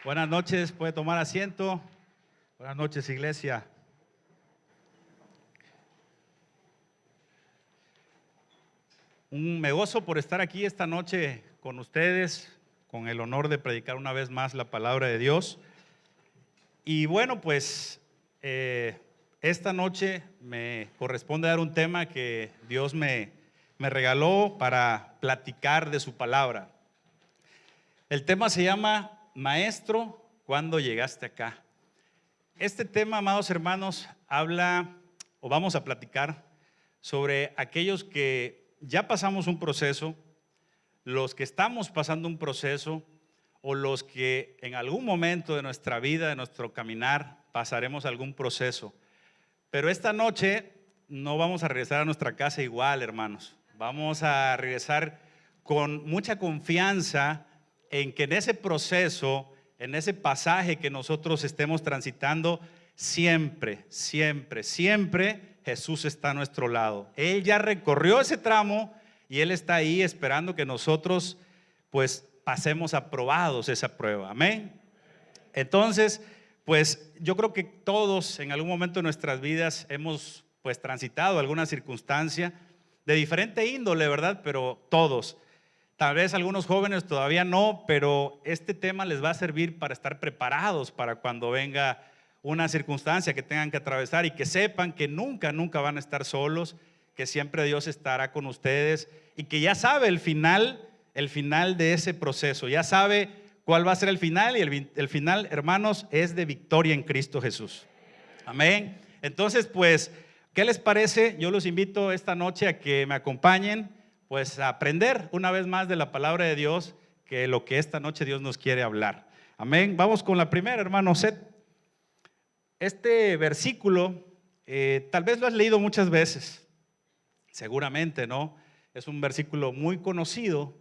Buenas noches, puede tomar asiento. Buenas noches, iglesia. Me gozo por estar aquí esta noche con ustedes, con el honor de predicar una vez más la palabra de Dios. Y bueno, pues esta noche me corresponde dar un tema que Dios me regaló para platicar de su palabra. El tema se llama Maestro, ¿cuándo llegaste acá? Este tema, amados hermanos, habla o vamos a platicar sobre aquellos que ya pasamos un proceso, los que estamos pasando un proceso o los que en algún momento de nuestra vida, de nuestro caminar, pasaremos algún proceso. Pero esta noche no vamos a regresar a nuestra casa igual, hermanos. Vamos a regresar con mucha confianza en que en ese proceso, en ese pasaje que nosotros estemos transitando, siempre Jesús está a nuestro lado. Él ya recorrió ese tramo y Él está ahí esperando que nosotros pues pasemos aprobados esa prueba. Amén. Entonces, pues yo creo que todos en algún momento de nuestras vidas hemos pues transitado alguna circunstancia de diferente índole, ¿verdad? Pero todos. Tal vez algunos jóvenes todavía no, pero este tema les va a servir para estar preparados para cuando venga una circunstancia que tengan que atravesar y que sepan que nunca van a estar solos, que siempre Dios estará con ustedes y que ya sabe el final de ese proceso, ya sabe cuál va a ser el final y el final, hermanos, es de victoria en Cristo Jesús. Amén. Entonces, pues, ¿qué les parece? Yo los invito esta noche a que me acompañen pues a aprender una vez más de la palabra de Dios, que lo que esta noche Dios nos quiere hablar. Amén. Vamos con la primera, hermano Seth. Este versículo, tal vez lo has leído muchas veces, seguramente, ¿no? Es un versículo muy conocido,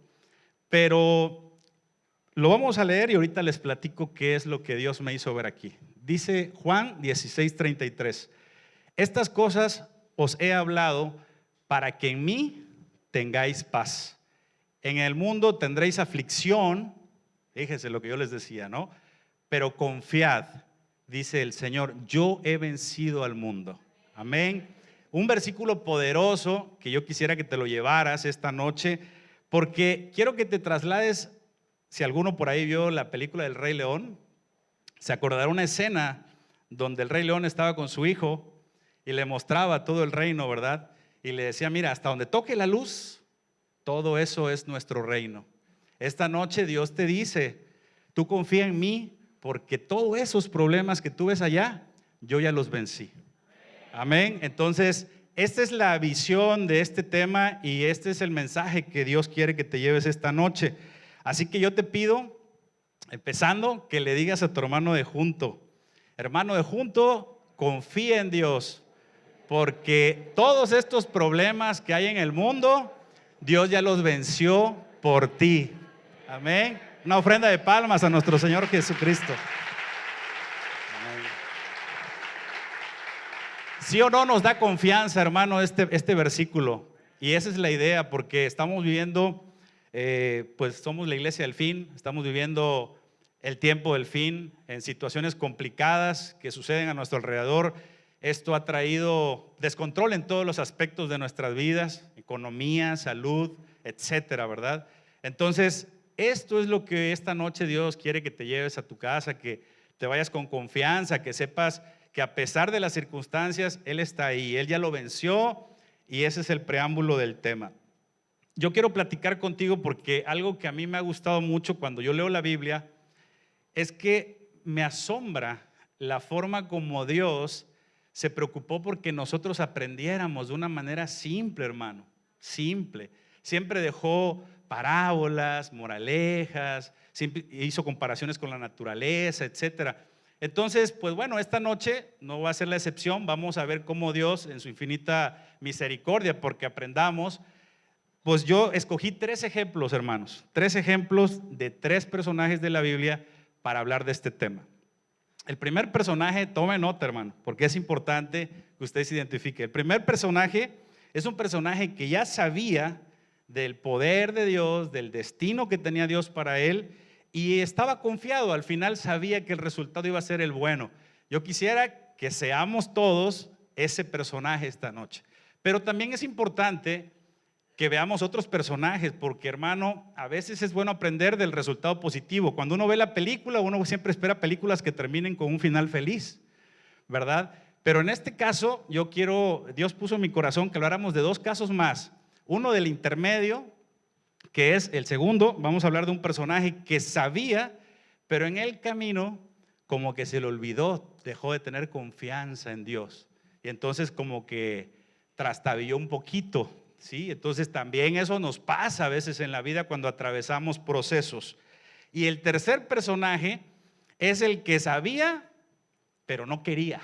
pero lo vamos a leer y ahorita les platico qué es lo que Dios me hizo ver aquí. Dice Juan 16:33, estas cosas os he hablado para que en mí tengáis paz. En el mundo tendréis aflicción, fíjese lo que yo les decía, ¿no? Pero confiad, dice el Señor, yo he vencido al mundo. Amén. Un versículo poderoso que yo quisiera que te lo llevaras esta noche, porque quiero que te traslades. Si alguno por ahí vio la película del Rey León, se acordará una escena donde el Rey León estaba con su hijo y le mostraba todo el reino, ¿verdad? Y le decía, mira, hasta donde toque la luz, todo eso es nuestro reino. Esta noche Dios te dice, tú confía en mí, porque todos esos problemas que tú ves allá, yo ya los vencí. Amén. Entonces, esta es la visión de este tema y este es el mensaje que Dios quiere que te lleves esta noche. Así que yo te pido, empezando, que le digas a tu hermano de junto, confía en Dios, porque todos estos problemas que hay en el mundo, Dios ya los venció por ti. Amén. Una ofrenda de palmas a nuestro Señor Jesucristo. Amén. ¿Sí o no nos da confianza, hermano, este versículo? Y esa es la idea, porque estamos viviendo, pues somos la iglesia del fin, estamos viviendo el tiempo del fin en situaciones complicadas que suceden a nuestro alrededor. Esto ha traído descontrol en todos los aspectos de nuestras vidas, economía, salud, etcétera, ¿verdad? Entonces, esto es lo que esta noche Dios quiere que te lleves a tu casa, que te vayas con confianza, que sepas que a pesar de las circunstancias, Él está ahí, Él ya lo venció y ese es el preámbulo del tema. Yo quiero platicar contigo porque algo que a mí me ha gustado mucho cuando yo leo la Biblia es que me asombra la forma como Dios se preocupó porque nosotros aprendiéramos de una manera simple, hermano, simple. Siempre dejó parábolas, moralejas, hizo comparaciones con la naturaleza, etcétera. Entonces, pues bueno, esta noche no va a ser la excepción. Vamos a ver cómo Dios en su infinita misericordia, porque aprendamos. Pues yo escogí 3 ejemplos, hermanos, 3 ejemplos de 3 personajes de la Biblia para hablar de este tema. El primer personaje, tome nota, hermano, porque es importante que usted se identifique. El primer personaje es un personaje que ya sabía del poder de Dios, del destino que tenía Dios para él, y estaba confiado, al final sabía que el resultado iba a ser el bueno. Yo quisiera que seamos todos ese personaje esta noche, pero también es importante que veamos otros personajes, porque hermano, a veces es bueno aprender del resultado positivo. Cuando uno ve la película, uno siempre espera películas que terminen con un final feliz, ¿verdad? Pero en este caso, Dios puso en mi corazón que habláramos de dos casos más. Uno del intermedio, que es el segundo. Vamos a hablar de un personaje que sabía, pero en el camino como que se le olvidó, dejó de tener confianza en Dios. Y entonces como que trastabilló un poquito, ¿sí? Entonces también eso nos pasa a veces en la vida cuando atravesamos procesos. Y el tercer personaje es el que sabía, pero no quería.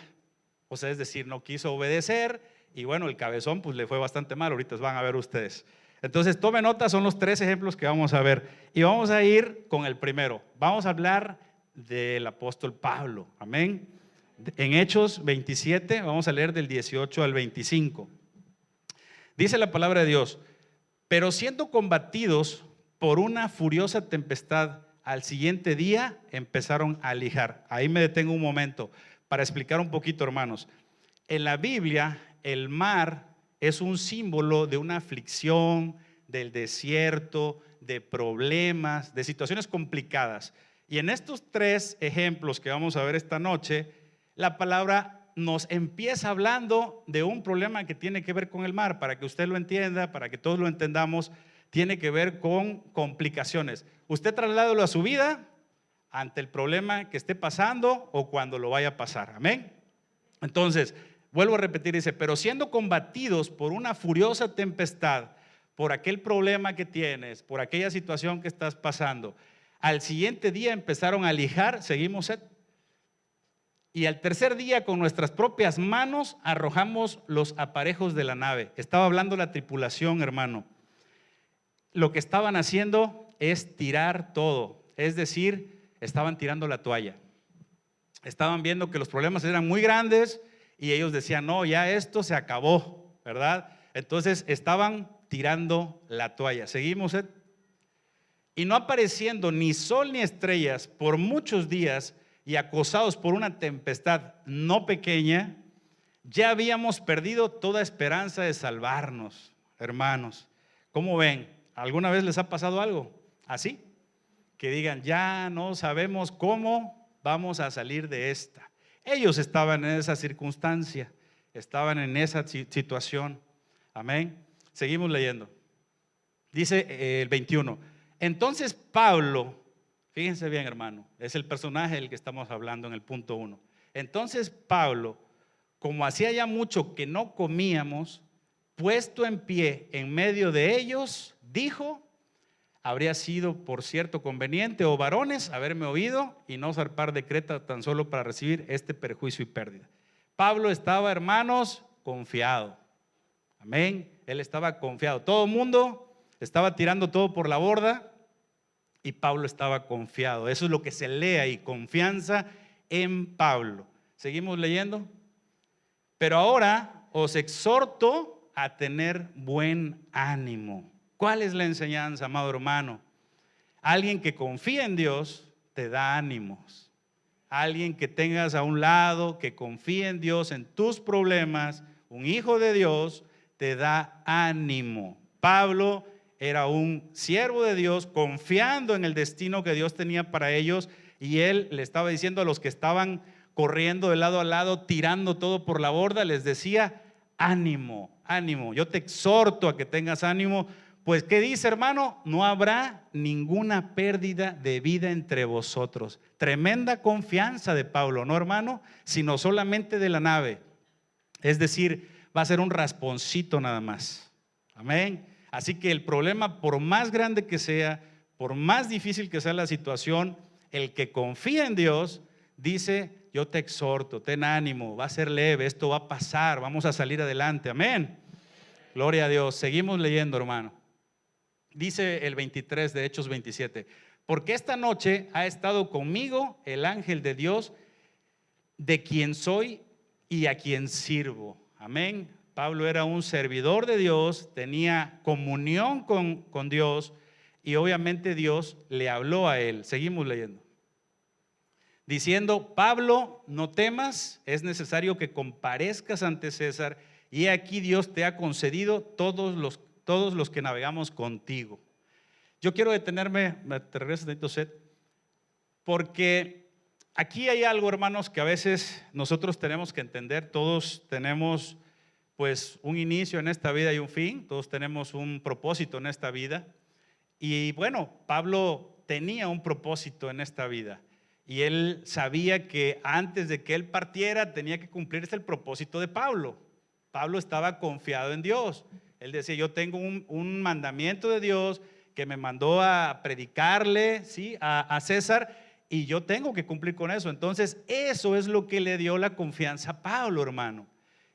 O sea, es decir, no quiso obedecer y bueno, el cabezón pues le fue bastante mal, ahorita van a ver ustedes. Entonces, tome nota, son los tres ejemplos que vamos a ver. Y vamos a ir con el primero. Vamos a hablar del apóstol Pablo, amén. En Hechos 27, vamos a leer del 18 al 25. Dice la palabra de Dios: pero siendo combatidos por una furiosa tempestad, al siguiente día empezaron a lijar. Ahí me detengo un momento para explicar un poquito, hermanos. En la Biblia, el mar es un símbolo de una aflicción, del desierto, de problemas, de situaciones complicadas. Y en estos tres ejemplos que vamos a ver esta noche, la palabra nos empieza hablando de un problema que tiene que ver con el mar. Para que usted lo entienda, para que todos lo entendamos, tiene que ver con complicaciones. Usted trasládelo a su vida ante el problema que esté pasando o cuando lo vaya a pasar. Amén. Entonces, vuelvo a repetir, dice: pero siendo combatidos por una furiosa tempestad, por aquel problema que tienes, por aquella situación que estás pasando, al siguiente día empezaron a lijar, seguimos, y al tercer día con nuestras propias manos arrojamos los aparejos de la nave. Estaba hablando la tripulación, hermano. Lo que estaban haciendo es tirar todo, es decir, estaban tirando la toalla. Estaban viendo que los problemas eran muy grandes y ellos decían: no, ya esto se acabó, ¿verdad? Entonces estaban tirando la toalla. Seguimos, y no apareciendo ni sol ni estrellas por muchos días y acosados por una tempestad no pequeña, ya habíamos perdido toda esperanza de salvarnos, hermanos. ¿Cómo ven? ¿Alguna vez les ha pasado algo así? Que digan: ya no sabemos cómo vamos a salir de esta. Ellos estaban en esa circunstancia, estaban en esa situación. Amén. Seguimos leyendo. Dice el 21. Entonces Pablo, fíjense bien, hermano, es el personaje del que estamos hablando en el punto 1. Entonces Pablo, como hacía ya mucho que no comíamos, puesto en pie en medio de ellos, dijo: habría sido por cierto conveniente, oh varones, haberme oído y no zarpar de Creta tan solo para recibir este perjuicio y pérdida. Pablo estaba, hermanos, confiado. Amén. Él estaba confiado. Todo el mundo estaba tirando todo por la borda y Pablo estaba confiado. Eso es lo que se lee ahí: confianza en Pablo. Seguimos leyendo. Pero ahora os exhorto a tener buen ánimo. ¿Cuál es la enseñanza, amado hermano? Alguien que confía en Dios te da ánimos. Alguien que tengas a un lado, que confía en Dios, en tus problemas, un hijo de Dios, te da ánimo. Pablo era un siervo de Dios, confiando en el destino que Dios tenía para ellos, y él le estaba diciendo a los que estaban corriendo de lado a lado, tirando todo por la borda, les decía: ánimo, ánimo. Yo te exhorto a que tengas ánimo. Pues, ¿qué dice, hermano? No habrá ninguna pérdida de vida entre vosotros. Tremenda confianza de Pablo, ¿no, hermano? Sino solamente de la nave. Es decir, va a ser un rasponcito nada más. Amén. Así que el problema, por más grande que sea, por más difícil que sea la situación, el que confía en Dios dice: yo te exhorto, ten ánimo, va a ser leve, esto va a pasar, vamos a salir adelante. Amén. Gloria a Dios. Seguimos leyendo, hermano. Dice el 23 de Hechos 27: porque esta noche ha estado conmigo el ángel de Dios, de quien soy y a quien sirvo. Amén. Pablo era un servidor de Dios, tenía comunión con Dios, y obviamente Dios le habló a él. Seguimos leyendo. Diciendo: Pablo, no temas, es necesario que comparezcas ante César, y aquí Dios te ha concedido todos los que navegamos contigo. Yo quiero detenerme, te regreso tantito, Seth, porque aquí hay algo, hermanos, que a veces nosotros tenemos que entender. Todos tenemos pues un inicio en esta vida y un fin, todos tenemos un propósito en esta vida. Y bueno, Pablo tenía un propósito en esta vida y él sabía que antes de que él partiera tenía que cumplirse el propósito de Pablo. Pablo estaba confiado en Dios. Él decía: yo tengo un mandamiento de Dios que me mandó a predicarle, ¿sí?, a César, y yo tengo que cumplir con eso. Entonces eso es lo que le dio la confianza a Pablo, hermano.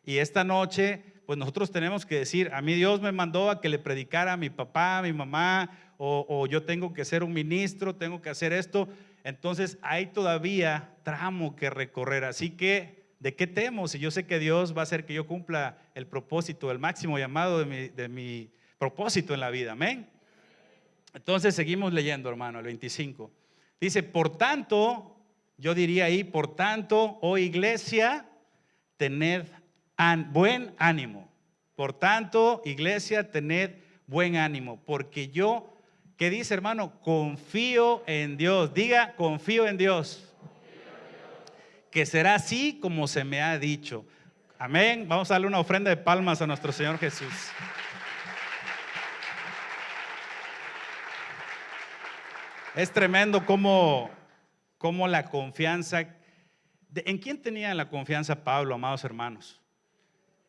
Y esta noche pues nosotros tenemos que decir: a mí Dios me mandó a que le predicara a mi papá, a mi mamá, o yo tengo que ser un ministro, tengo que hacer esto. Entonces hay todavía tramo que recorrer. Así que, ¿de qué temo? Si yo sé que Dios va a hacer que yo cumpla el propósito, el máximo llamado de mi propósito en la vida. Amén. Entonces seguimos leyendo, hermano, el 25. Dice: por tanto, yo diría ahí, por tanto, oh iglesia, tened buen ánimo. Por tanto, iglesia, tened buen ánimo, porque yo, ¿qué dice, hermano? Confío en Dios. Diga: confío en Dios. Que será así como se me ha dicho. Amén. Vamos a darle una ofrenda de palmas a nuestro Señor Jesús. Es tremendo cómo la confianza. ¿En quién tenía la confianza Pablo, amados hermanos?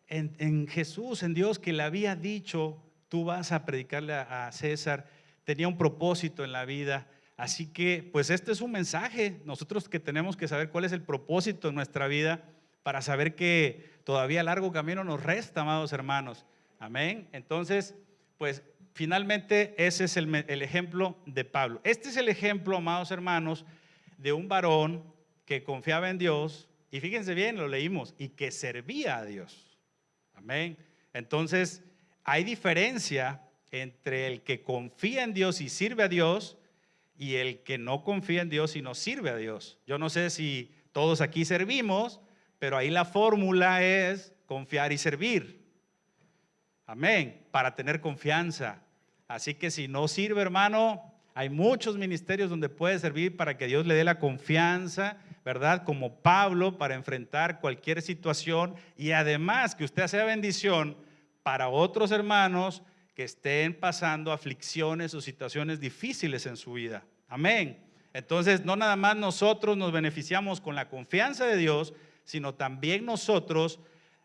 En Jesús, en Dios, que le había dicho: tú vas a predicarle a César. Tenía un propósito en la vida. Así que pues este es un mensaje, nosotros que tenemos que saber cuál es el propósito en nuestra vida, para saber que todavía largo camino nos resta, amados hermanos. Amén. Entonces pues finalmente ese es el ejemplo de Pablo. Este es el ejemplo, amados hermanos, de un varón que confiaba en Dios, y fíjense bien, lo leímos, y que servía a Dios. Amén. Entonces hay diferencia entre el que confía en Dios y sirve a Dios y el que no confía en Dios y no sirve a Dios. Yo no sé si todos aquí servimos, pero ahí la fórmula es confiar y servir. Amén. Para tener confianza. Así que si no sirve, hermano, hay muchos ministerios donde puede servir para que Dios le dé la confianza, ¿verdad? Como Pablo, para enfrentar cualquier situación, y además que usted sea bendición para otros hermanos que estén pasando aflicciones o situaciones difíciles en su vida. Amén. Entonces no nada más nosotros nos beneficiamos con la confianza de Dios, sino también nosotros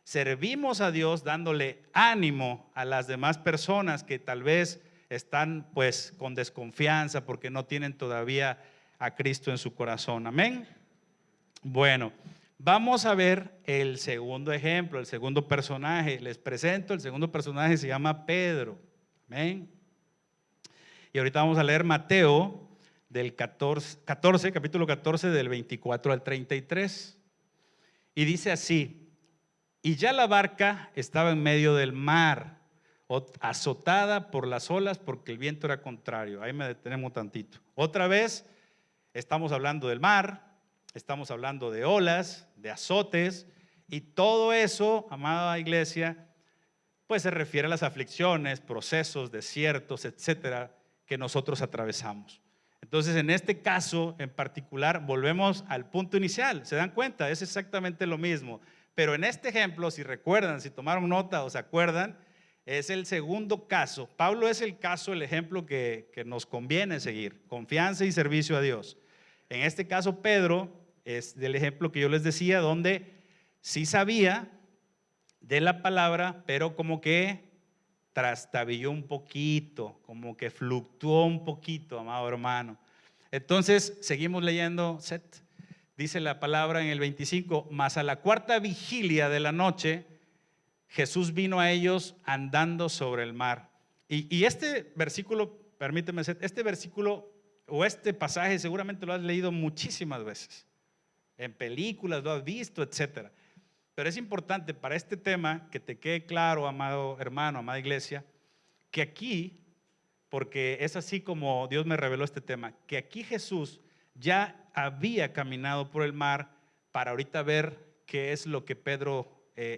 servimos a Dios dándole ánimo a las demás personas que tal vez están pues con desconfianza porque no tienen todavía a Cristo en su corazón. Amén. Bueno, vamos a ver el segundo ejemplo, el segundo personaje. Les presento, el segundo personaje se llama Pedro. Amén. Y ahorita vamos a leer Mateo del capítulo 14 del 24 al 33. Y dice así: y ya la barca estaba en medio del mar, azotada por las olas porque el viento era contrario. Ahí me detenemos tantito. Otra vez estamos hablando del mar, estamos hablando de olas, de azotes, y todo eso, amada iglesia, pues se refiere a las aflicciones, procesos, desiertos, etcétera, que nosotros atravesamos. Entonces, en este caso en particular, volvemos al punto inicial. ¿Se dan cuenta? Es exactamente lo mismo. Pero en este ejemplo, si recuerdan, si tomaron nota o se acuerdan, es el segundo caso. Pablo es el caso, el ejemplo que nos conviene seguir: confianza y servicio a Dios. En este caso, Pedro es del ejemplo que yo les decía, donde sí sabía de la palabra, pero como que trastabilló un poquito, como que fluctuó un poquito, amado hermano. Entonces, seguimos leyendo, Seth. Dice la palabra en el 25: mas a la cuarta vigilia de la noche, Jesús vino a ellos andando sobre el mar. Y este versículo, permíteme, Seth, este versículo o este pasaje seguramente lo has leído muchísimas veces, en películas, lo has visto, etcétera. Pero es importante para este tema que te quede claro, amado hermano, amada iglesia, que aquí, porque es así como Dios me reveló este tema, que aquí Jesús ya había caminado por el mar para ahorita ver qué es lo que Pedro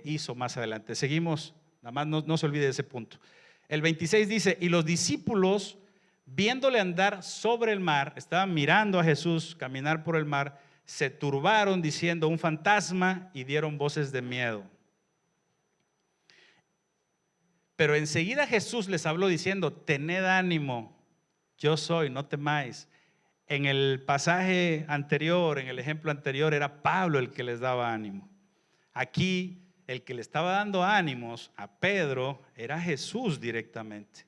hizo más adelante. Seguimos, nada más no se olvide de ese punto. El 26 dice, y los discípulos, viéndole andar sobre el mar, estaban mirando a Jesús caminar por el mar, se turbaron diciendo un fantasma y dieron voces de miedo. Pero enseguida Jesús les habló diciendo, tened ánimo, yo soy, no temáis. En el pasaje anterior, en el ejemplo anterior, era Pablo el que les daba ánimo. Aquí el que le estaba dando ánimos a Pedro era Jesús directamente,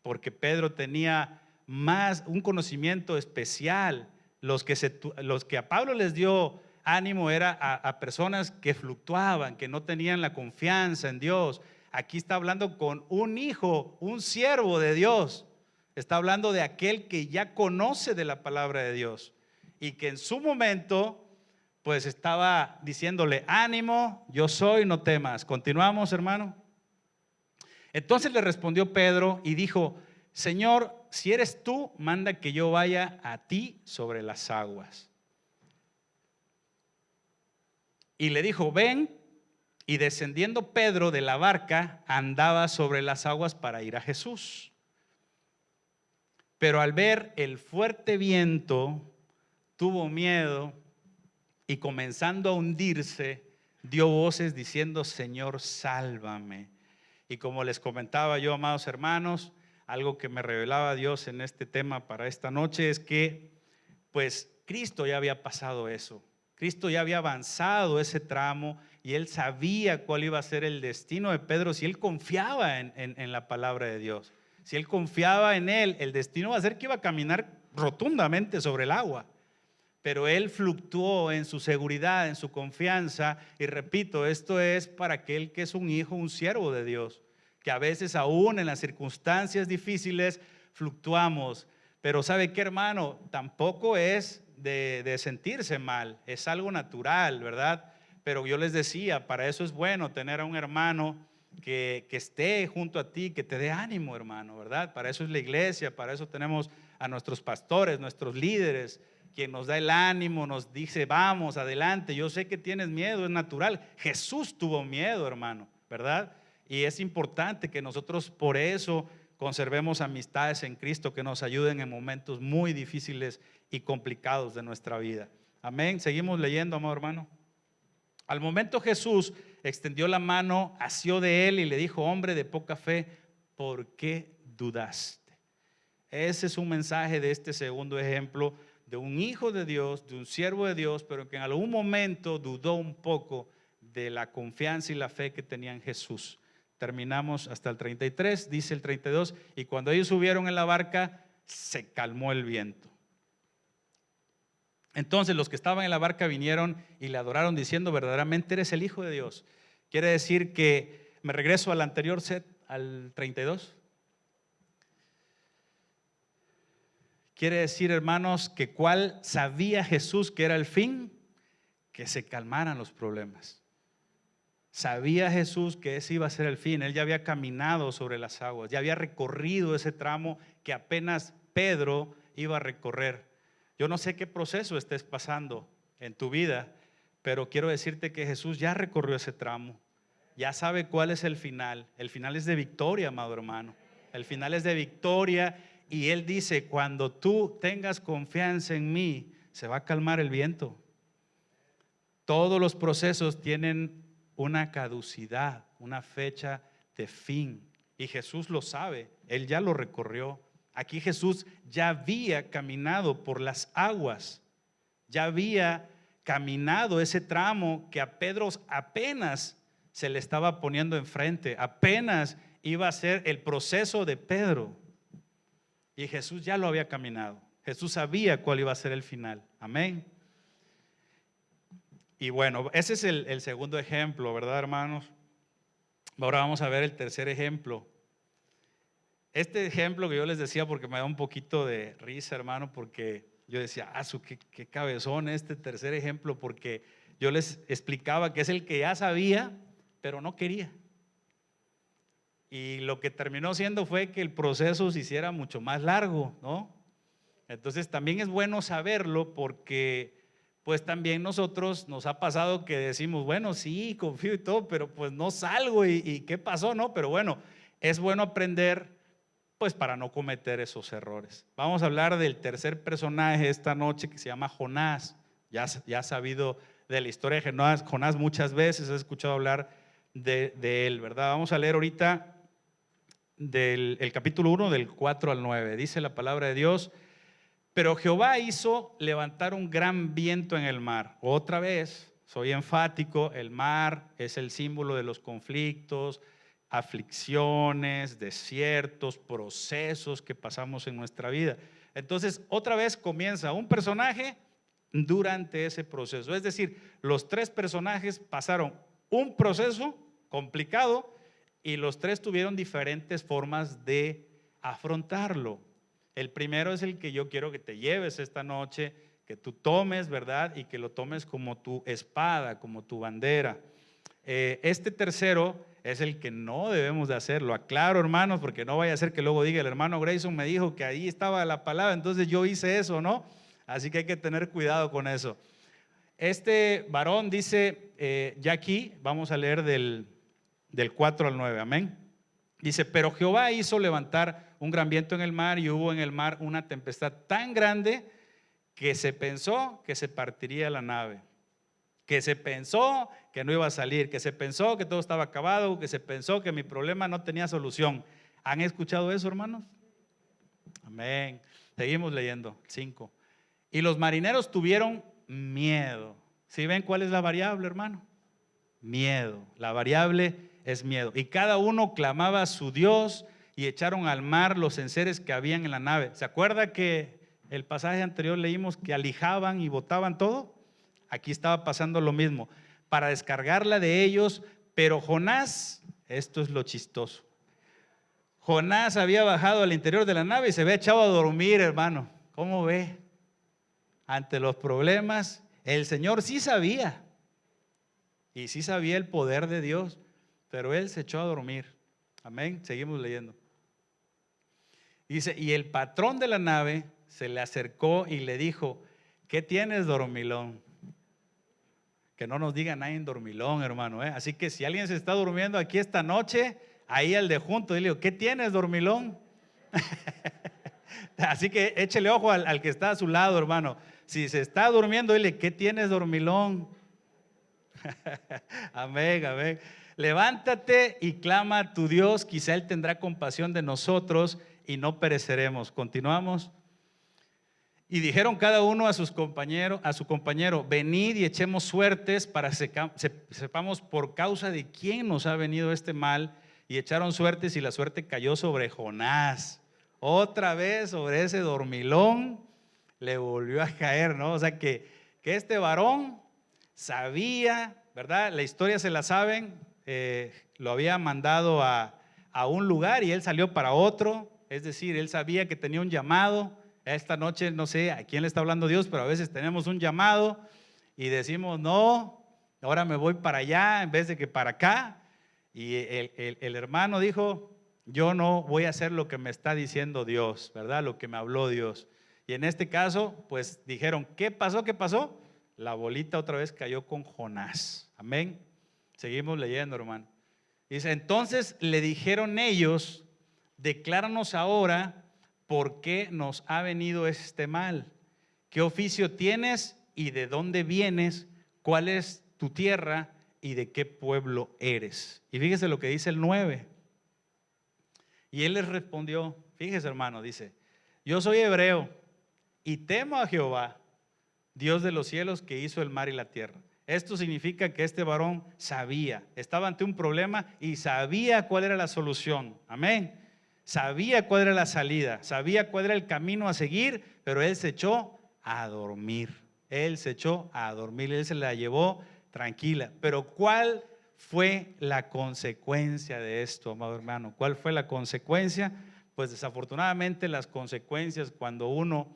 porque Pedro tenía más un conocimiento especial. Los que a Pablo les dio ánimo era a personas que fluctuaban, que no tenían la confianza en Dios. Aquí está hablando con un hijo, un siervo de Dios. Está hablando de aquel que ya conoce de la palabra de Dios y que en su momento pues estaba diciéndole, ánimo, yo soy, no temas. Continuamos, hermano. Entonces le respondió Pedro y dijo, Señor, si eres tú, manda que yo vaya a ti sobre las aguas. Y le dijo, ven. Y descendiendo Pedro de la barca, andaba sobre las aguas para ir a Jesús. Pero al ver el fuerte viento, tuvo miedo y comenzando a hundirse, dio voces diciendo, Señor, sálvame. Y como les comentaba yo, amados hermanos, algo que me revelaba Dios en este tema para esta noche es que, pues, Cristo ya había pasado eso. Cristo ya había avanzado ese tramo y Él sabía cuál iba a ser el destino de Pedro si Él confiaba en la palabra de Dios. Si Él confiaba en Él, el destino va a ser que iba a caminar rotundamente sobre el agua. Pero Él fluctuó en su seguridad, en su confianza. Y repito, esto es para aquel que es un hijo, un siervo de Dios, que a veces aún en las circunstancias difíciles fluctuamos. Pero ¿sabe qué, hermano? Tampoco es de sentirse mal, es algo natural, ¿verdad? Pero yo les decía, para eso es bueno tener a un hermano que esté junto a ti, que te dé ánimo, hermano, ¿verdad? Para eso es la iglesia, para eso tenemos a nuestros pastores, nuestros líderes, quien nos da el ánimo, nos dice, vamos, adelante, yo sé que tienes miedo, es natural. Jesús tuvo miedo, hermano, ¿verdad? Y es importante que nosotros por eso conservemos amistades en Cristo que nos ayuden en momentos muy difíciles y complicados de nuestra vida. Amén. Seguimos leyendo, amado hermano. Al momento Jesús extendió la mano, asió de él y le dijo, hombre de poca fe, ¿por qué dudaste? Ese es un mensaje de este segundo ejemplo de un hijo de Dios, de un siervo de Dios, pero que en algún momento dudó un poco de la confianza y la fe que tenía en Jesús. Terminamos hasta el 33, dice el 32, y cuando ellos subieron en la barca, se calmó el viento. Entonces los que estaban en la barca vinieron y le adoraron diciendo, verdaderamente eres el Hijo de Dios. Quiere decir que, me regreso al anterior set, al 32. Quiere decir, hermanos, que cuál sabía Jesús que era el fin, que se calmaran los problemas. Sabía Jesús que ese iba a ser el fin. Él ya había caminado sobre las aguas, ya había recorrido ese tramo que apenas Pedro iba a recorrer. Yo no sé qué proceso estés pasando en tu vida, pero quiero decirte que Jesús ya recorrió ese tramo, ya sabe cuál es el final. El final es de victoria, amado hermano. El final es de victoria. Y Él dice, cuando tú tengas confianza en mí, se va a calmar el viento. Todos los procesos tienen una caducidad, una fecha de fin. Y Jesús lo sabe, Él ya lo recorrió. Aquí Jesús ya había caminado por las aguas, ya había caminado ese tramo que a Pedro apenas se le estaba poniendo enfrente, apenas iba a ser el proceso de Pedro. Y Jesús ya lo había caminado. Jesús sabía cuál iba a ser el final. Amén. Y bueno, ese es el segundo ejemplo, ¿verdad, hermanos? Ahora vamos a ver el tercer ejemplo. Este ejemplo que yo les decía, porque me da un poquito de risa, hermano, porque yo decía, qué cabezón este tercer ejemplo, porque yo les explicaba que es el que ya sabía, pero no quería. Y lo que terminó siendo fue que el proceso se hiciera mucho más largo, ¿no? Entonces también es bueno saberlo porque pues también nosotros nos ha pasado que decimos, bueno, sí, confío y todo, pero pues no salgo y ¿qué pasó, no? Pero bueno, es bueno aprender pues para no cometer esos errores. Vamos a hablar del tercer personaje esta noche que se llama Jonás. Ya has sabido de la historia de Jonás muchas veces, has escuchado hablar de él, ¿verdad? Vamos a leer ahorita el capítulo 1 del 4 al 9. Dice la palabra de Dios: pero Jehová hizo levantar un gran viento en el mar. Otra vez, soy enfático, el mar es el símbolo de los conflictos, aflicciones, desiertos, procesos que pasamos en nuestra vida. Entonces, otra vez comienza un personaje durante ese proceso. Es decir, los tres personajes pasaron un proceso complicado y los tres tuvieron diferentes formas de afrontarlo. El primero es el que yo quiero que te lleves esta noche, que tú tomes, ¿verdad? Y que lo tomes como tu espada, como tu bandera. Este tercero es el que no debemos de hacerlo. Aclaro, hermanos, porque no vaya a ser que luego diga el hermano Grayson me dijo que ahí estaba la palabra, entonces yo hice eso, ¿no? Así que hay que tener cuidado con eso. Este varón dice, ya aquí vamos a leer del 4 al 9, amén. Dice: pero Jehová hizo levantar un gran viento en el mar, y hubo en el mar una tempestad tan grande que se pensó que se partiría la nave, que se pensó que no iba a salir, que se pensó que todo estaba acabado, que se pensó que mi problema no tenía solución. ¿Han escuchado eso, hermanos? Amén. Seguimos leyendo, 5. Y los marineros tuvieron miedo. ¿Sí ven cuál es la variable, hermano? Miedo. La variable es miedo. Y cada uno clamaba a su Dios, y echaron al mar los enseres que habían en la nave. ¿Se acuerda que el pasaje anterior leímos que alijaban y botaban todo? Aquí estaba pasando lo mismo, para descargarla de ellos. Pero Jonás, esto es lo chistoso, Jonás había bajado al interior de la nave y se había echado a dormir, hermano. ¿Cómo ve? Ante los problemas, el Señor sí sabía, y sí sabía el poder de Dios, pero él se echó a dormir. Amén. Seguimos leyendo. Dice: y el patrón de la nave se le acercó y le dijo: ¿qué tienes, dormilón? Que no nos diga nadie en dormilón, hermano, ¿eh? Así que si alguien se está durmiendo aquí esta noche, ahí al de junto, dile: ¿qué tienes, dormilón? Así que échele ojo al que está a su lado, hermano. Si se está durmiendo, dile: ¿qué tienes, dormilón? Amén, amén. Levántate y clama a tu Dios, quizá Él tendrá compasión de nosotros y no pereceremos. Continuamos. Y dijeron cada uno a su compañero: venid y echemos suertes para sepamos por causa de quién nos ha venido este mal. Y echaron suertes, y la suerte cayó sobre Jonás. Otra vez sobre ese dormilón le volvió a caer, ¿no? O sea que este varón sabía, ¿verdad? La historia se la saben. Lo había mandado a un lugar y él salió para otro. Es decir, él sabía que tenía un llamado. Esta noche no sé a quién le está hablando Dios, pero a veces tenemos un llamado y decimos: no, ahora me voy para allá en vez de que para acá. Y el hermano dijo: yo no voy a hacer lo que me está diciendo Dios, ¿verdad? Lo que me habló Dios. Y en este caso, pues dijeron: ¿qué pasó? ¿Qué pasó? La bolita otra vez cayó con Jonás. Amén. Seguimos leyendo, hermano. Dice: entonces le dijeron ellos: decláranos ahora por qué nos ha venido este mal. ¿Qué oficio tienes y de dónde vienes? ¿Cuál es tu tierra y de qué pueblo eres? Y fíjese lo que dice el 9. Y él les respondió, fíjese, hermano, dice: yo soy hebreo y temo a Jehová, Dios de los cielos, que hizo el mar y la tierra. Esto significa que este varón sabía, estaba ante un problema y sabía cuál era la solución. Amén. Sabía cuál era la salida, sabía cuál era el camino a seguir, pero él se echó a dormir. Él se echó a dormir, él se la llevó tranquila. Pero ¿cuál fue la consecuencia de esto, amado hermano? ¿Cuál fue la consecuencia? Pues desafortunadamente las consecuencias, cuando uno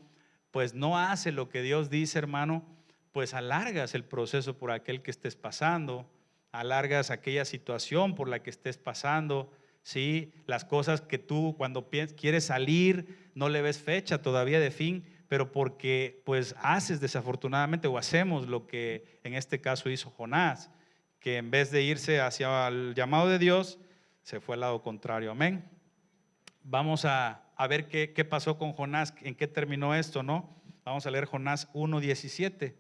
pues no hace lo que Dios dice, hermano, pues alargas el proceso por aquel que estés pasando, alargas aquella situación por la que estés pasando. ¿sí? Las cosas que tú cuando quieres salir no le ves fecha todavía de fin, pero porque pues haces desafortunadamente o hacemos lo que en este caso hizo Jonás, que en vez de irse hacia el llamado de Dios, se fue al lado contrario. Amén. Vamos a ver qué pasó con Jonás, en qué terminó esto, ¿no? Vamos a leer Jonás 1:17.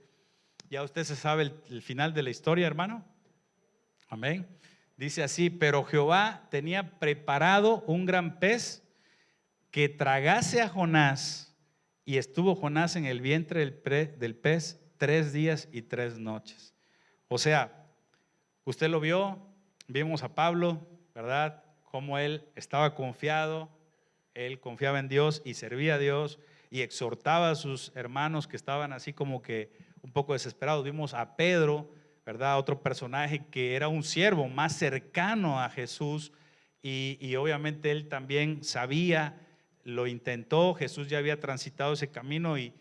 Ya usted se sabe el final de la historia, hermano. Amén. Dice así: pero Jehová tenía preparado un gran pez que tragase a Jonás, y estuvo Jonás en el vientre del pez 3 días y 3 noches. O sea, usted lo vio, vimos a Pablo, ¿verdad? Cómo él estaba confiado, él confiaba en Dios y servía a Dios y exhortaba a sus hermanos que estaban así como que un poco desesperados. Vimos a Pedro, ¿verdad? Otro personaje que era un siervo más cercano a Jesús y obviamente él también sabía, lo intentó. Jesús ya había transitado ese camino y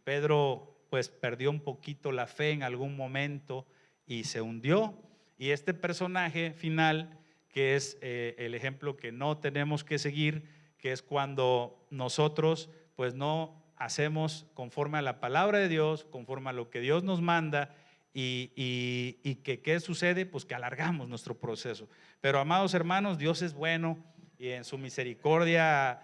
Pedro pues perdió un poquito la fe en algún momento y se hundió. Y este personaje final, que es el ejemplo que no tenemos que seguir, que es cuando nosotros pues no hacemos conforme a la palabra de Dios, conforme a lo que Dios nos manda, y que ¿qué sucede? Pues que alargamos nuestro proceso. Pero amados hermanos, Dios es bueno y en su misericordia,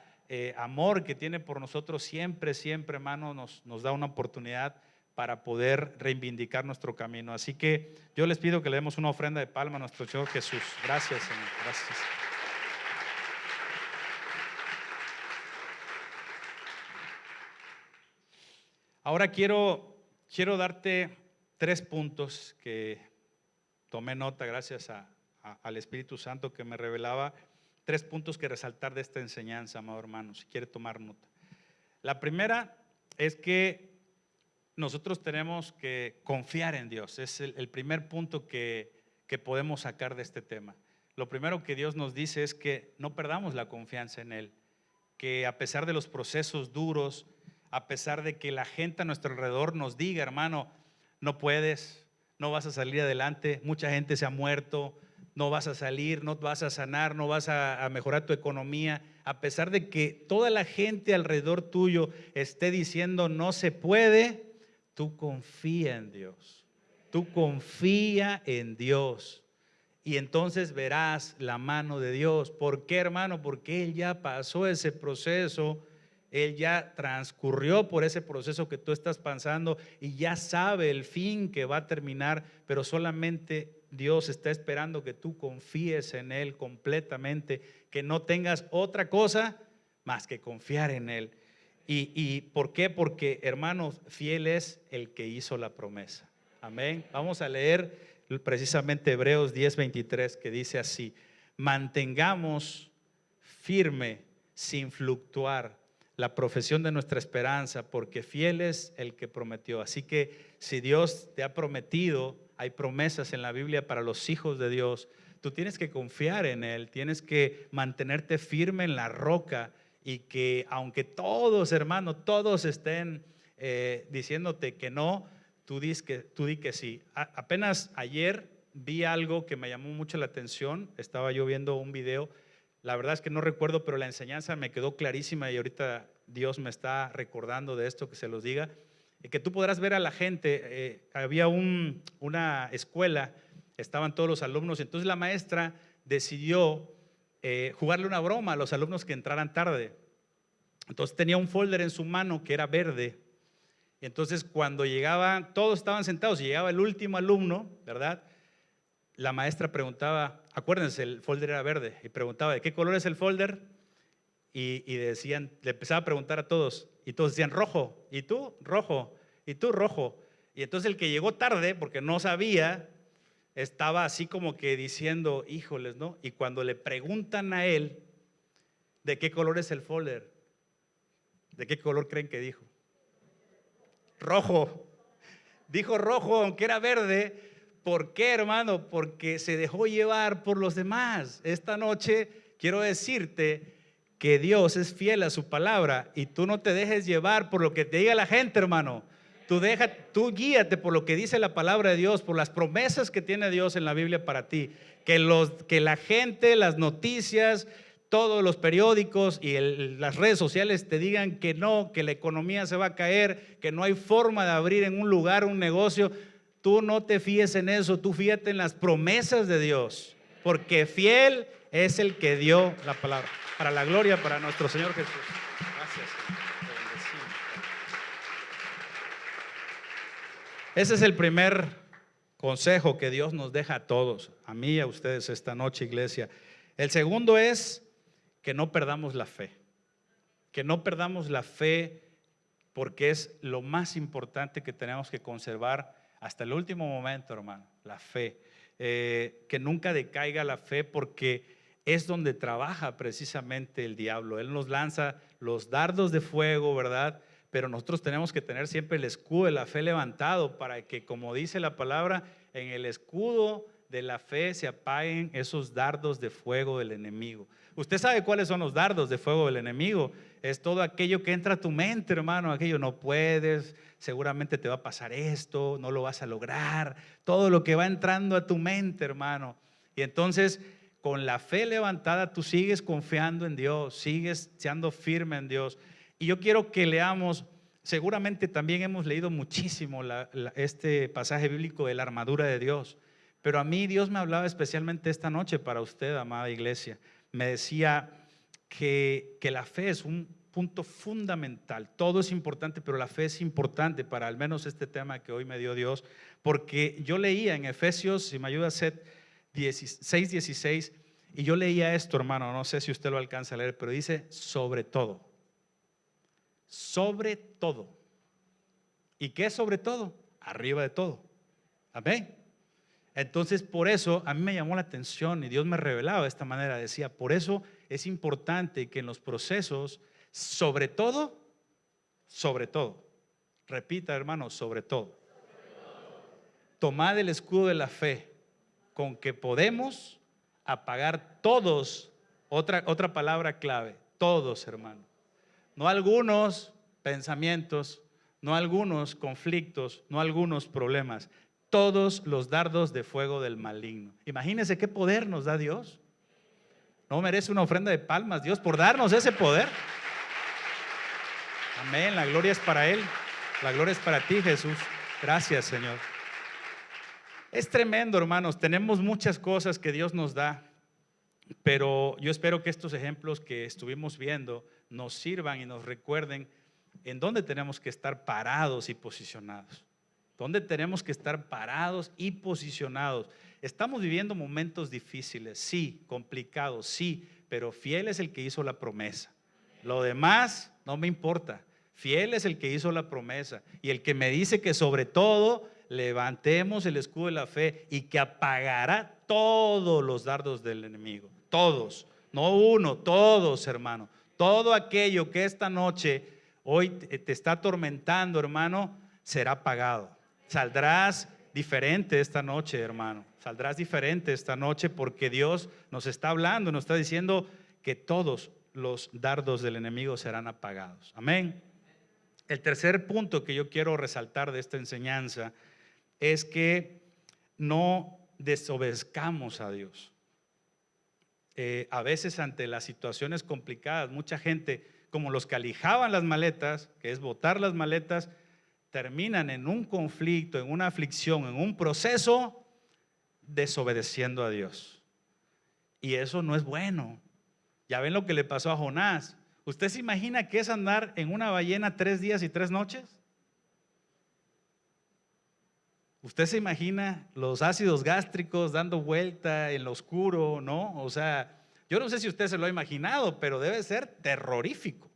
amor que tiene por nosotros, siempre, siempre, hermano, nos da una oportunidad para poder reivindicar nuestro camino. Así que yo les pido que le demos una ofrenda de palma a nuestro Señor Jesús. Gracias, Señor. Gracias. Ahora quiero darte 3 puntos que tomé nota gracias al Espíritu Santo que me revelaba. 3 puntos que resaltar de esta enseñanza, amado hermano, si quiere tomar nota. La primera es que nosotros tenemos que confiar en Dios. Es el primer punto que podemos sacar de este tema. Lo primero que Dios nos dice es que no perdamos la confianza en Él, que a pesar de los procesos duros, a pesar de que la gente a nuestro alrededor nos diga, hermano, no puedes, no vas a salir adelante, mucha gente se ha muerto, no vas a salir, no vas a sanar, no vas a mejorar tu economía, a pesar de que toda la gente alrededor tuyo esté diciendo no se puede, tú confía en Dios, tú confía en Dios y entonces verás la mano de Dios. ¿Por qué, hermano? Porque Él ya pasó ese proceso, Él ya transcurrió por ese proceso que tú estás pasando y ya sabe el fin que va a terminar, pero solamente Dios está esperando que tú confíes en Él completamente, que no tengas otra cosa más que confiar en Él. ¿Y por qué? Porque, hermanos, fiel es el que hizo la promesa. Amén. Vamos a leer precisamente Hebreos 10:23, que dice así: mantengamos firme sin fluctuar la profesión de nuestra esperanza, porque fiel es el que prometió. Así que si Dios te ha prometido, hay promesas en la Biblia para los hijos de Dios, tú tienes que confiar en Él, tienes que mantenerte firme en la roca, y que aunque todos, hermano, todos estén diciéndote que no, tú di que sí. Apenas ayer vi algo que me llamó mucho la atención. Estaba yo viendo un video, la verdad es que no recuerdo, pero la enseñanza me quedó clarísima y ahorita Dios me está recordando de esto, que se los diga, que tú podrás ver a la gente. Había una escuela, estaban todos los alumnos, entonces la maestra decidió jugarle una broma a los alumnos que entraran tarde. Entonces tenía un folder en su mano que era verde. Entonces cuando llegaban, todos estaban sentados y llegaba el último alumno, ¿verdad? La maestra preguntaba, acuérdense, el folder era verde, y preguntaba, ¿de qué color es el folder? Y decían, le empezaba a preguntar a todos, y todos decían rojo, y tú rojo, y tú rojo. Y entonces el que llegó tarde, porque no sabía, estaba así como que diciendo, híjoles, ¿no? Y cuando le preguntan a él, ¿de qué color es el folder? ¿De qué color creen que dijo? Rojo. Dijo rojo, aunque era verde. ¿Por qué, hermano? Porque se dejó llevar por los demás. Esta noche quiero decirte que Dios es fiel a su palabra y tú no te dejes llevar por lo que te diga la gente, hermano. Tú guíate por lo que dice la palabra de Dios, por las promesas que tiene Dios en la Biblia para ti. Que la gente, las noticias, todos los periódicos y las redes sociales te digan que no, que la economía se va a caer, que no hay forma de abrir en un lugar un negocio. Tú no te fíes en eso, tú fíjate en las promesas de Dios, porque fiel es el que dio la palabra. Para la gloria, para nuestro Señor Jesús. Gracias, Señor. Te bendecimos. Ese es el primer consejo que Dios nos deja a todos, a mí y a ustedes esta noche, iglesia. El segundo es que no perdamos la fe. Que no perdamos la fe, porque es lo más importante que tenemos que conservar hasta el último momento, hermano, la fe. Que nunca decaiga la fe, porque es donde trabaja precisamente el diablo. Él nos lanza los dardos de fuego, ¿verdad? Pero nosotros tenemos que tener siempre el escudo de la fe levantado para que, como dice la palabra, en el escudo de la fe se apaguen esos dardos de fuego del enemigo. Usted sabe cuáles son los dardos de fuego del enemigo. Es todo aquello que entra a tu mente, hermano. Aquello: no puedes, seguramente te va a pasar esto, no lo vas a lograr. Todo lo que va entrando a tu mente, hermano. Y entonces, con la fe levantada, tú sigues confiando en Dios, sigues siendo firme en Dios. Y yo quiero que leamos, seguramente también hemos leído muchísimo este pasaje bíblico de la armadura de Dios, pero a mí Dios me hablaba especialmente esta noche para usted, amada iglesia. Me decía que la fe es un punto fundamental. Todo es importante, pero la fe es importante para al menos este tema que hoy me dio Dios, porque yo leía en Efesios, si me ayuda, Seth, 6:16, y yo leía esto, hermano, no sé si usted lo alcanza a leer, pero dice: sobre todo. Sobre todo. ¿Y qué es sobre todo? Arriba de todo. Amén. Entonces, por eso a mí me llamó la atención y Dios me revelaba de esta manera. Decía: por eso es importante que en los procesos, sobre todo, repita, hermano, sobre todo, tomad el escudo de la fe, con que podemos apagar todos, otra palabra clave, todos, hermano. No algunos pensamientos, no algunos conflictos, no algunos problemas, todos los dardos de fuego del maligno. Imagínense qué poder nos da Dios. No merece una ofrenda de palmas Dios por darnos ese poder. Amén, la gloria es para Él, la gloria es para ti, Jesús. Gracias, Señor. Es tremendo, hermanos, tenemos muchas cosas que Dios nos da, pero yo espero que estos ejemplos que estuvimos viendo nos sirvan y nos recuerden en dónde tenemos que estar parados y posicionados. ¿Dónde tenemos que estar parados y posicionados? Estamos viviendo momentos difíciles, sí, complicados, sí, pero fiel es el que hizo la promesa. Lo demás no me importa. Fiel es el que hizo la promesa y el que me dice que sobre todo levantemos el escudo de la fe y que apagará todos los dardos del enemigo. Todos, no uno, todos, hermano. Todo aquello que esta noche hoy te está atormentando, hermano, será apagado. Saldrás diferente esta noche, hermano. Saldrás diferente esta noche, porque Dios nos está hablando, nos está diciendo que todos los dardos del enemigo serán apagados. Amén. El tercer punto que yo quiero resaltar de esta enseñanza es que no desobedezcamos a Dios. A veces ante las situaciones complicadas, mucha gente, como los que alijaban las maletas, que es botar las maletas, terminan en un conflicto, en una aflicción, en un proceso, desobedeciendo a Dios. Y eso no es bueno. Ya ven lo que le pasó a Jonás. ¿Usted se imagina qué es andar en una ballena 3 días y 3 noches? ¿Usted se imagina los ácidos gástricos dando vuelta en lo oscuro, no? O sea, yo no sé si usted se lo ha imaginado, pero debe ser terrorífico.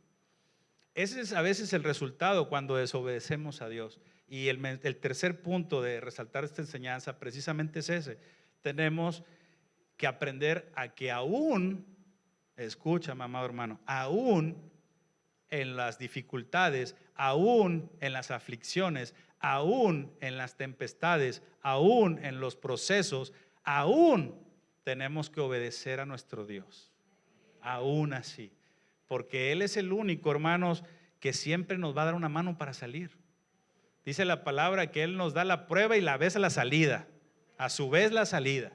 Ese es a veces el resultado cuando desobedecemos a Dios. Y el tercer punto de resaltar esta enseñanza precisamente es ese. Tenemos que aprender a que aún, escúchame, amado hermano, aún en las dificultades, aún en las aflicciones, aún en las tempestades, aún en los procesos, aún tenemos que obedecer a nuestro Dios. Aún así. Porque Él es el único, hermanos, que siempre nos va a dar una mano para salir. Dice la palabra que Él nos da la prueba y la vez la salida, a su vez la salida.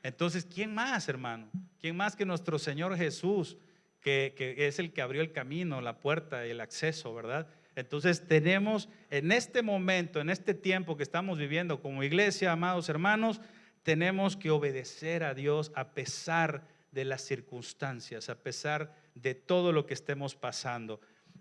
Entonces, ¿quién más, hermano? ¿Quién más que nuestro Señor Jesús, que es el que abrió el camino, la puerta y el acceso, ¿verdad? Entonces tenemos en este momento, en este tiempo que estamos viviendo como iglesia, amados hermanos, tenemos que obedecer a Dios a pesar de las circunstancias, a pesar de todo lo que estemos pasando.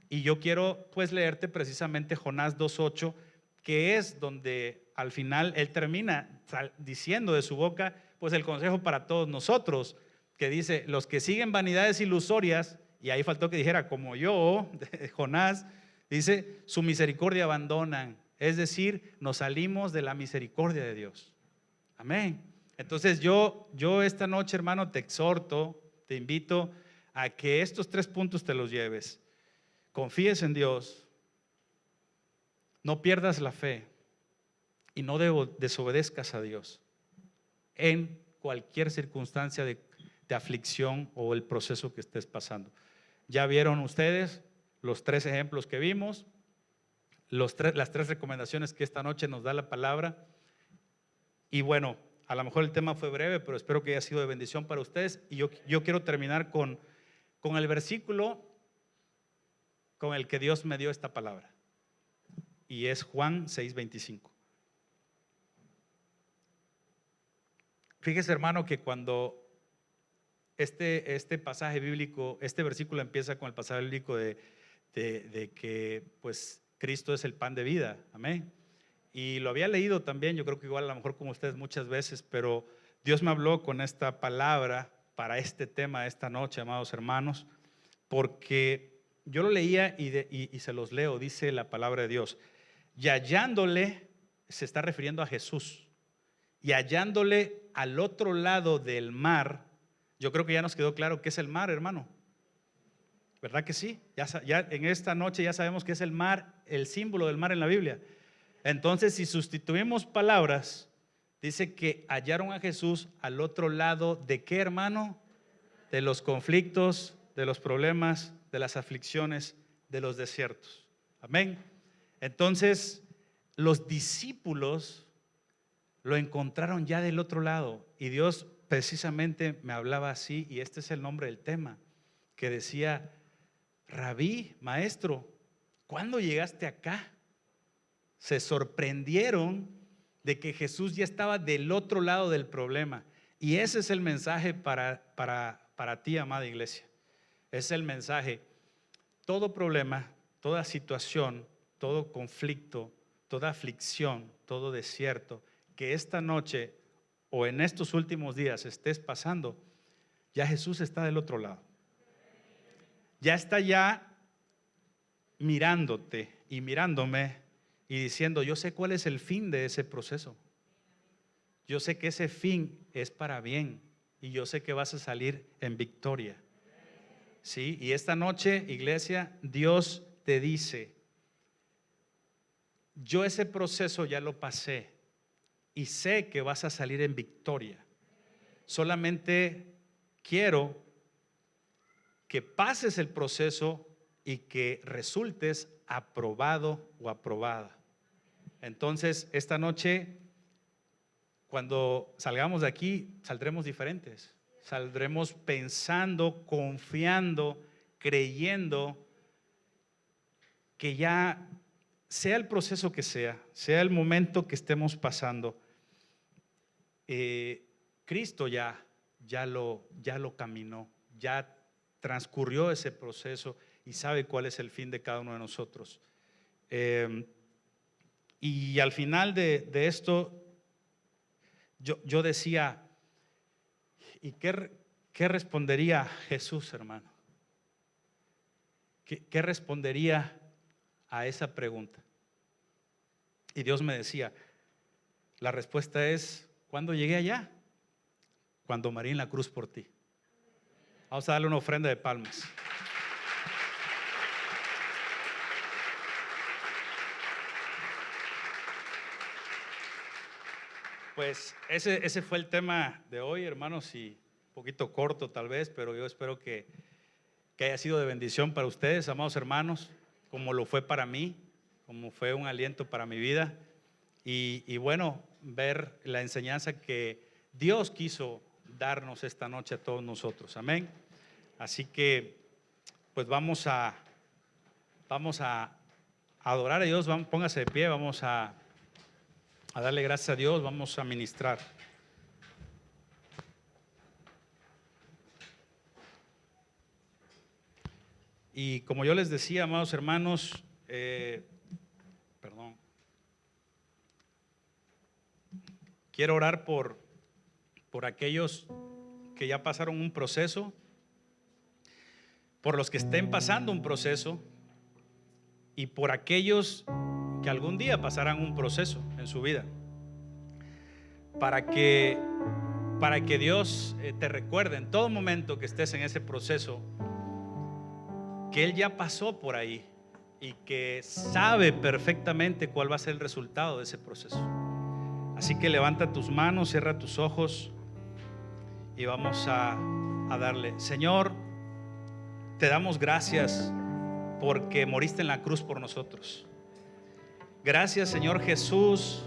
Y yo quiero pues leerte precisamente Jonás 2:8, que es donde al final él termina diciendo de su boca pues el consejo para todos nosotros, que dice: los que siguen vanidades ilusorias, y ahí faltó que dijera como yo, Jonás, dice, su misericordia abandonan, es decir, nos salimos de la misericordia de Dios. Amén. Entonces yo esta noche, hermano, te exhorto, te invito a que estos 3 puntos te los lleves. Confíes en Dios, no pierdas la fe y no desobedezcas a Dios en cualquier circunstancia de aflicción o el proceso que estés pasando. Ya vieron ustedes los 3 ejemplos que vimos, las 3 recomendaciones que esta noche nos da la palabra. Y bueno, a lo mejor el tema fue breve, pero espero que haya sido de bendición para ustedes. Y yo quiero terminar con el versículo con el que Dios me dio esta palabra, y es Juan 6:25. Fíjese, hermano, que cuando este pasaje bíblico, este versículo empieza con el pasaje bíblico de que pues Cristo es el pan de vida, amén. Y lo había leído también, yo creo que igual a lo mejor como ustedes muchas veces, pero Dios me habló con esta palabra para este tema esta noche, amados hermanos, porque yo lo leía y se los leo. Dice la palabra de Dios: y hallándole, se está refiriendo a Jesús, y hallándole al otro lado del mar. Yo creo que ya nos quedó claro qué es el mar, hermano, ¿verdad que sí? Ya en esta noche ya sabemos qué es el mar, el símbolo del mar en la Biblia. Entonces, si sustituimos palabras, dice que hallaron a Jesús al otro lado de ¿qué, hermano? De los conflictos, de los problemas, de las aflicciones, de los desiertos. Amén. Entonces, los discípulos lo encontraron ya del otro lado, y Dios precisamente me hablaba así, y este es el nombre del tema, que decía: Rabí, maestro, ¿cuándo llegaste acá? Se sorprendieron de que Jesús ya estaba del otro lado del problema. Y ese es el mensaje para ti, amada iglesia. Es el mensaje. Todo problema, toda situación, todo conflicto, toda aflicción, todo desierto que esta noche o en estos últimos días estés pasando, ya Jesús está del otro lado. Ya está ya mirándote y mirándome y diciendo: yo sé cuál es el fin de ese proceso. Yo sé que ese fin es para bien, y yo sé que vas a salir en victoria. Sí, y esta noche, iglesia, Dios te dice: yo ese proceso ya lo pasé y sé que vas a salir en victoria. Solamente quiero que pases el proceso y que resultes aprobado o aprobada. Entonces, esta noche, cuando salgamos de aquí, saldremos diferentes. Saldremos pensando, confiando, creyendo que ya sea el proceso que sea el momento que estemos pasando, Cristo ya lo caminó, ya transcurrió ese proceso y sabe cuál es el fin de cada uno de nosotros. Y al final de esto, yo decía: ¿y qué respondería Jesús, hermano? ¿Qué respondería a esa pregunta? Y Dios me decía: la respuesta es: ¿cuándo llegué allá? Cuando morí en la cruz por ti. Vamos a darle una ofrenda de palmas. Pues ese fue el tema de hoy, hermanos, y un poquito corto tal vez, pero yo espero que haya sido de bendición para ustedes, amados hermanos, como lo fue para mí, como fue un aliento para mi vida. Y bueno, ver la enseñanza que Dios quiso darnos esta noche a todos nosotros. Amén. Así que pues vamos a adorar a Dios. Póngase de pie, vamos a darle gracias a Dios, vamos a ministrar. Y como yo les decía, amados hermanos, quiero orar por aquellos que ya pasaron un proceso, por los que estén pasando un proceso y por aquellos que algún día pasarán un proceso en su vida, para que Dios te recuerde en todo momento que estés en ese proceso, que Él ya pasó por ahí y que sabe perfectamente cuál va a ser el resultado de ese proceso. Así que levanta tus manos, cierra tus ojos y vamos a darle. Señor, te damos gracias porque moriste en la cruz por nosotros. Gracias, Señor Jesús,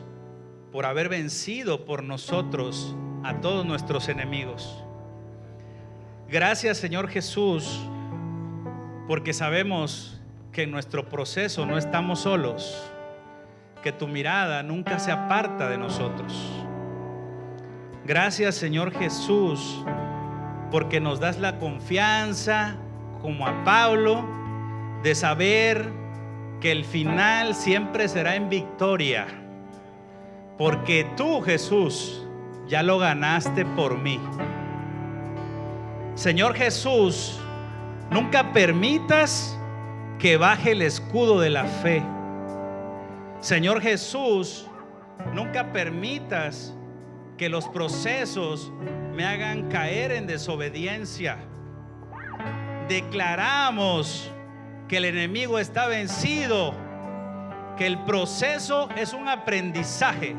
por haber vencido por nosotros a todos nuestros enemigos. Gracias, Señor Jesús, porque sabemos que en nuestro proceso no estamos solos, que tu mirada nunca se aparta de nosotros. Gracias, Señor Jesús, porque nos das la confianza, como a Pablo, de saber que el final siempre será en victoria, porque tú, Jesús, ya lo ganaste por mí. Señor Jesús, nunca permitas que baje el escudo de la fe. Señor Jesús, nunca permitas que los procesos me hagan caer en desobediencia. Declaramos que el enemigo está vencido, que el proceso es un aprendizaje,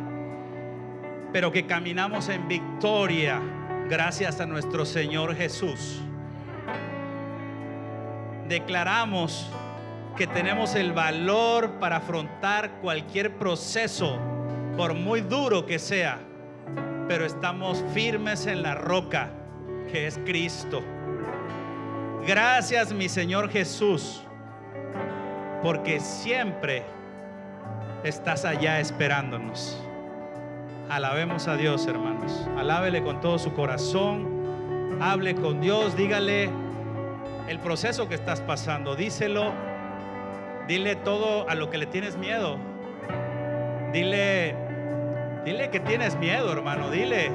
pero que caminamos en victoria gracias a nuestro Señor Jesús. Declaramos que tenemos el valor para afrontar cualquier proceso, por muy duro que sea, pero estamos firmes en la roca que es Cristo. Gracias, mi Señor Jesús, porque siempre estás allá esperándonos. Alabemos a Dios, hermanos. Alábele con todo su corazón. Hable con Dios, dígale el proceso que estás pasando, díselo. Dile todo a lo que le tienes miedo. Dile que tienes miedo, hermano. Dile: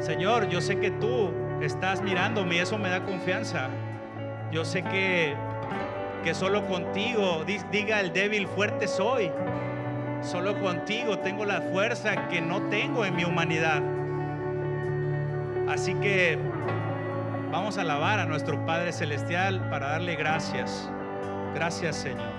Señor, yo sé que tú estás mirándome y eso me da confianza. Yo sé que solo contigo, diga el débil, fuerte soy. Solo contigo tengo la fuerza que no tengo en mi humanidad. Así que vamos a alabar a nuestro Padre Celestial para darle gracias. Gracias, Señor.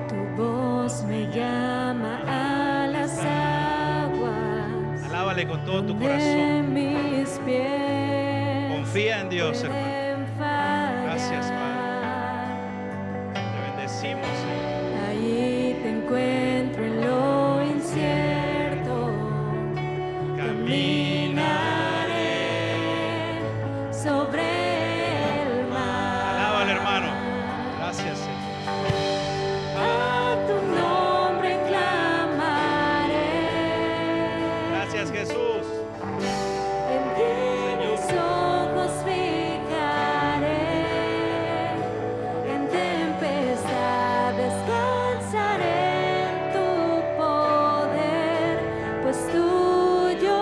Tu voz me llama a las aguas. Alábale con todo tu corazón. Mis pies. Confía en Dios, hermano. Gracias, Padre. Te bendecimos, Señor. Allí te encuentro en lo incierto. Caminaré sobre el mar. Alábale, hermano. Gracias, Señor. A tu nombre clamaré. Gracias, Jesús. En ti mis ojos fijaré. En tempestad descansaré en tu poder, pues tuyo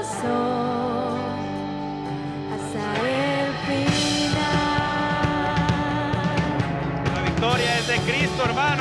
soy hasta el final. La victoria es de Cristo, hermano.